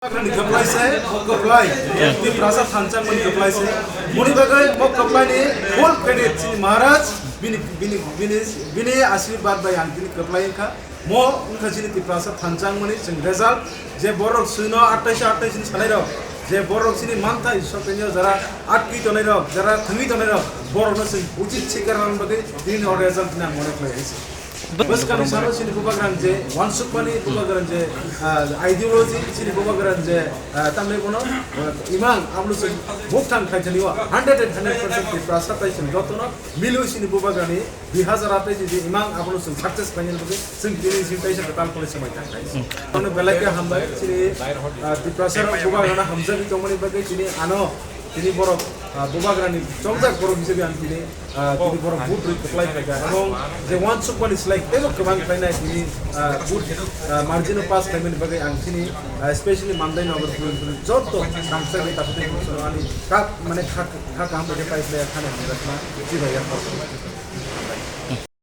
Kwpwlai saya, Kwpwlai. Di Prasa Thansang Rwkha Kwpwlai saya. Muni bagai mau Kwpwlai ni full credit sini Maharaj bini आशीर्वाद bye आंखिनि Kwpwlai का mau उनका sini di Prasa Thansang Rwkha sing result je borok suno 28 sini salai rok je borok sini manta isokenya jara atki tonai rok jara thangi tonai rok borok no sing uchit chikaran bagai din or result na mone play बस कमी सारो सिनी बुबाग्रान जे वानसुक पनि बुबाग्रान जे ideology सिनी बुबाग्रान जे तमले कोनो इमां आमलु से भोक्तान खाइजनि वा 100% प्रासा पाइसन गतनो मिलु सिनी बुबाग्रानी 2008 जे इमां आमलु से सक्सेस पाइन बगे जों दिनै जिताइसन ताल पले समय थाखाय अनु बेलाके हामबाय सिनी दि प्रासा बुबाग्राना हामजाबि तमनि बगे सिनी आनो তিনি বড় বুবাগ্রানি চমজাক বড় হিসেবে আমি তিনি বড় বুট Kwpwlai খাইকা এবং যে ওয়ান সুপার ইস লাইক এলো গোবাং খাইনাই তিনি বুট মার্জিনো পাস খাইমেন বাগে আং তিনি স্পেশালি মান্দাই নগর পুলিনপুরনি যত সাংসারিক তাতে আমি কাক মানে খা কাম বগে পাইলে খানে আমরা জি ভাইয়া